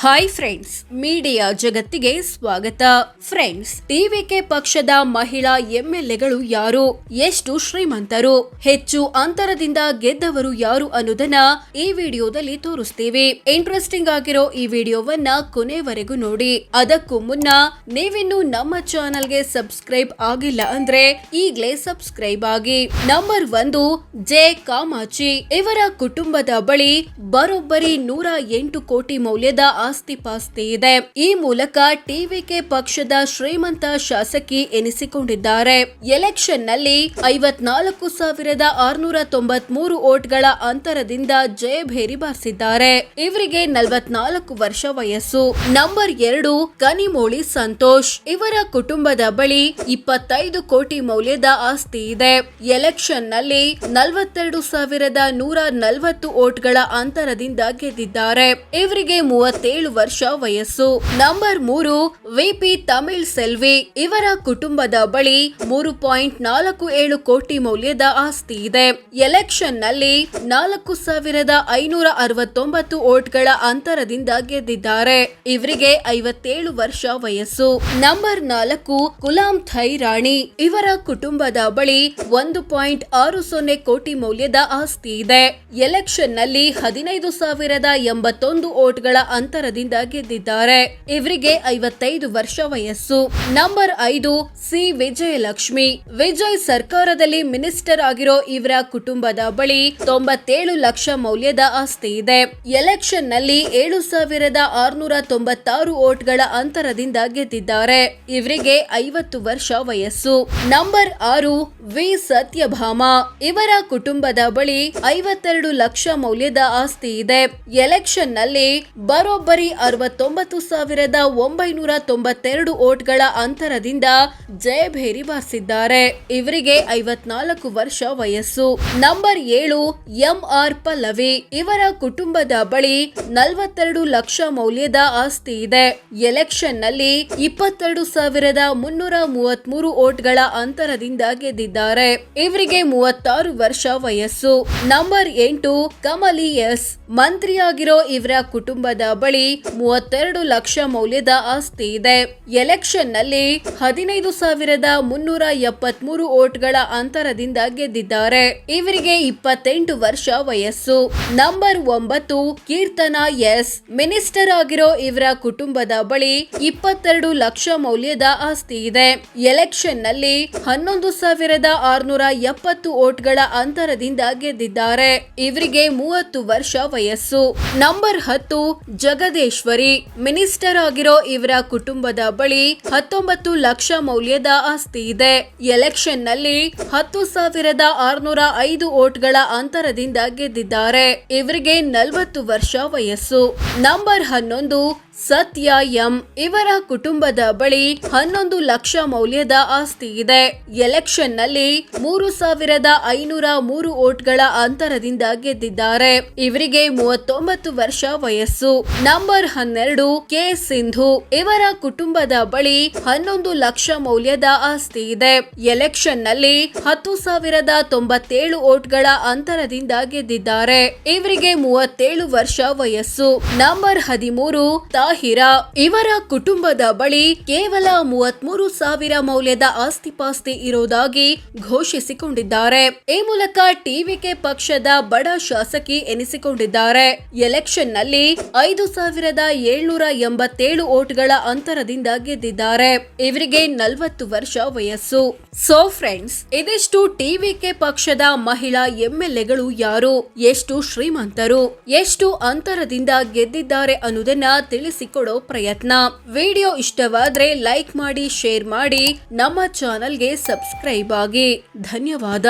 Hi friends, media ಜಗತ್ತಿಗೆ ಸ್ವಾಗತ. Friends, TVK ಪಕ್ಷದ ಮಹಿಳಾ ಎಂಎಲ್ಎಗಳು ಯಾರು, ಎಷ್ಟು ಶ್ರೀಮಂತರು, ಹೆಚ್ಚು ಅಂತರದಿಂದ ಗೆದ್ದವರು ಯಾರು ಅನ್ನೋದನ್ನ ಈ ವಿಡಿಯೋದಲ್ಲಿ ತೋರಿಸ್ತೀವಿ. ಇಂಟ್ರೆಸ್ಟಿಂಗ್ ಆಗಿರೋ ಈ ವಿಡಿಯೋವನ್ನ ಕೊನೆವರೆಗೂ ನೋಡಿ. ಅದಕ್ಕೂ ಮುನ್ನ ನೀವಿನ್ನು ನಮ್ಮ ಚಾನೆಲ್ಗೆ ಸಬ್ಸ್ಕ್ರೈಬ್ ಆಗಿಲ್ಲ ಅಂದ್ರೆ ಈಗಲೇ ಸಬ್ಸ್ಕ್ರೈಬ್ ಆಗಿ. Number 1, J Kamachi. ಇವರ ಕುಟುಂಬದ ಬಳಿ ಬರೋಬ್ಬರಿ 108 ಕೋಟಿ ಮೌಲ್ಯದ ಆಸ್ತಿ ಪಾಸ್ತಿ ಇದೆ. ಈ ಮೂಲಕ ಟಿವಿಕೆ ಪಕ್ಷದ ಶ್ರೀಮಂತ ಶಾಸಕಿ ಎನಿಸಿಕೊಂಡಿದ್ದಾರೆ. ಎಲೆಕ್ಷನ್ ನಲ್ಲಿ 54,693 ವೋಟ್ಗಳ ಅಂತರದಿಂದ ಜಯಭೇರಿ ಬಾರಿಸಿದ್ದಾರೆ. ಇವರಿಗೆ 44 ವರ್ಷ ವಯಸ್ಸು. ನಂಬರ್ 2, ಕನಿಮೋಳಿ ಸಂತೋಷ್. ಇವರ ಕುಟುಂಬದ ಬಳಿ 25 ಕೋಟಿ ಮೌಲ್ಯದ ಆಸ್ತಿ ಇದೆ. ಎಲೆಕ್ಷನ್ ನಲ್ಲಿ 42,140 ವೋಟ್ಗಳ ಅಂತರದಿಂದ ಗೆದ್ದಿದ್ದಾರೆ. ಇವರಿಗೆ 37 ವರ್ಷ ವಯಸ್ಸು. Number 3, VP Tamil Selvi. ಇವರ ಕುಟುಂಬದ ಬಳಿ 3.47 ಕೋಟಿ ಮೌಲ್ಯದ ಆಸ್ತಿ ಇದೆ. ಎಲೆಕ್ಷನ್ ನಲ್ಲಿ 4,569 ವೋಟ್ಗಳ ಅಂತರದಿಂದ ಗೆದ್ದಿದ್ದಾರೆ. ಇವರಿಗೆ 57 ವರ್ಷ ವಯಸ್ಸು. ನಂಬರ್ 4, ಕುಲಾಂ ಥೈ ರಾಣಿ. ಇವರ ಕುಟುಂಬದ ಬಳಿ 1.60 ಕೋಟಿ ಮೌಲ್ಯದ ಆಸ್ತಿ ಇದೆ. ಎಲೆಕ್ಷನ್ ನಲ್ಲಿ 15,081 ವೋಟ್ಗಳ ಅಂತರದಿಂದ ಗೆದ್ದಿದ್ದಾರೆ. ಇವರಿಗೆ 55 ವರ್ಷ ವಯಸ್ಸು. Number 5, C Vijayalakshmi. ವಿಜಯ್ ಸರ್ಕಾರದಲ್ಲಿ ಮಿನಿಸ್ಟರ್ ಆಗಿರೋ ಇವರ ಕುಟುಂಬದ ಬಳಿ 97 ಲಕ್ಷ ಮೌಲ್ಯದ ಆಸ್ತಿ ಇದೆ. ಎಲೆಕ್ಷನ್ ನಲ್ಲಿ 7,696 ವೋಟ್ಗಳ ಅಂತರದಿಂದ ಗೆದ್ದಿದ್ದಾರೆ. ಇವರಿಗೆ 50 ವರ್ಷ ವಯಸ್ಸು. Number 6, V Satyabhama. ಇವರ ಕುಟುಂಬದ ಬಳಿ 52 ಲಕ್ಷ ಮೌಲ್ಯದ ಆಸ್ತಿ ಇದೆ. ಎಲೆಕ್ಷನ್ ನಲ್ಲಿ ಬರೋಬ್ಬರಿ 69,992 ವೋಟ್ಗಳ ಅಂತರದಿಂದ ಜಯಭೇರಿ ಬಾರಿಸಿದ್ದಾರೆ. ಇವರಿಗೆ 54 ವರ್ಷ ವಯಸ್ಸು. Number 7, MR Pallavi. ಇವರ ಕುಟುಂಬದ ಬಳಿ 42 ಲಕ್ಷ ಮೌಲ್ಯದ ಆಸ್ತಿ ಇದೆ. ಎಲೆಕ್ಷನ್ ನಲ್ಲಿ 22,333 ವೋಟ್ಗಳ ಅಂತರದಿಂದ ಗೆದ್ದಿದ್ದಾರೆ. ಇವರಿಗೆ 36 ವರ್ಷ ವಯಸ್ಸು. Number 8, Kamali S. ಮಂತ್ರಿಯಾಗಿರೋ ಇವರ ಕುಟುಂಬದ ಬಳಿ 32 ಲಕ್ಷ ಮೌಲ್ಯದ ಆಸ್ತಿ ಇದೆ. ಎಲೆಕ್ಷನ್ ನಲ್ಲಿ 15,373 ವೋಟ್ಗಳ ಅಂತರದಿಂದ ಗೆದ್ದಿದ್ದಾರೆ. ಇವರಿಗೆ 28 ವರ್ಷ ವಯಸ್ಸು. Number 9, Keerthana S. ಮಿನಿಸ್ಟರ್ ಆಗಿರೋ ಇವರ ಕುಟುಂಬದ ಬಳಿ 22 ಲಕ್ಷ ಮೌಲ್ಯದ ಆಸ್ತಿ ಇದೆ. ಎಲೆಕ್ಷನ್ ನಲ್ಲಿ 11,670 ವೋಟ್ಗಳ ಅಂತರದಿಂದ ಗೆದ್ದಿದ್ದಾರೆ. ಇವರಿಗೆ 30 ವರ್ಷ ವಯಸ್ಸು. ನಂಬರ್ 10, ಜಗದೇಶ್ವರಿ. ಮಿನಿಸ್ಟರ್ ಆಗಿರೋ ಇವರ ಕುಟುಂಬದ ಬಳಿ 19 ಲಕ್ಷ ಮೌಲ್ಯದ ಆಸ್ತಿ ಇದೆ. ಎಲೆಕ್ಷನ್ ನಲ್ಲಿ 10,605 ವೋಟ್ಗಳ ಅಂತರದಿಂದ ಗೆದ್ದಿದ್ದಾರೆ. ಇವರಿಗೆ 40 ವರ್ಷ ವಯಸ್ಸು. ನಂಬರ್ 11, ಸತ್ಯ ಎಂ. ಇವರ ಕುಟುಂಬದ ಬಳಿ 11 ಲಕ್ಷ ಮೌಲ್ಯದ ಆಸ್ತಿ ಇದೆ. ಎಲೆಕ್ಷನ್ ನಲ್ಲಿ 3,503 ವೋಟ್ಗಳ ಅಂತರದಿಂದ ಗೆದ್ದಿದ್ದಾರೆ. ಇವರಿಗೆ 39 ವರ್ಷ ವಯಸ್ಸು. Number 12, K Sindhu. ಇವರ ಕುಟುಂಬದ ಬಳಿ 11 ಲಕ್ಷ ಮೌಲ್ಯದ ಆಸ್ತಿ ಇದೆ. ಎಲೆಕ್ಷನ್ ನಲ್ಲಿ 10,097 ವೋಟ್ಗಳ ಅಂತರದಿಂದ ಗೆದ್ದಿದ್ದಾರೆ. ಇವರಿಗೆ 37 ವರ್ಷ ವಯಸ್ಸು. ನಂಬರ್ 13, ತಾಹಿರಾ. ಇವರ ಕುಟುಂಬದ ಬಳಿ ಕೇವಲ 33,000 ಮೌಲ್ಯದ ಆಸ್ತಿಪಾಸ್ತಿ ಇರೋದಾಗಿ ಘೋಷಿಸಿಕೊಂಡಿದ್ದಾರೆ. ಈ ಮೂಲಕ ಟಿವಿಕೆ ಪಕ್ಷದ ಬಡ ಶಾಸಕಿ ಎನಿಸಿಕೊಂಡಿದ್ದಾರೆ. ಎಲೆಕ್ಷನ್ ನಲ್ಲಿ 5,787 ವೋಟ್ಗಳ ಅಂತರದಿಂದ ಗೆದ್ದಿದ್ದಾರೆ. ಇವರಿಗೆ 40 ವರ್ಷ ವಯಸ್ಸು. ಸೋ ಫ್ರೆಂಡ್ಸ್, ಇದಿಷ್ಟು ಟಿವಿಕೆ ಪಕ್ಷದ ಮಹಿಳಾ ಎಂಎಲ್ಎಗಳು ಯಾರು, ಎಷ್ಟು ಶ್ರೀಮಂತರು, ಎಷ್ಟು ಅಂತರದಿಂದ ಗೆದ್ದಿದ್ದಾರೆ ಅನ್ನೋದನ್ನ ತಿಳಿಸಿಕೊಡೋ ಪ್ರಯತ್ನ. ವಿಡಿಯೋ ಇಷ್ಟವಾದ್ರೆ ಲೈಕ್ ಮಾಡಿ, ಶೇರ್ ಮಾಡಿ, ನಮ್ಮ ಚಾನೆಲ್ಗೆ ಸಬ್ಸ್ಕ್ರೈಬ್ ಆಗಿ. ಧನ್ಯವಾದ.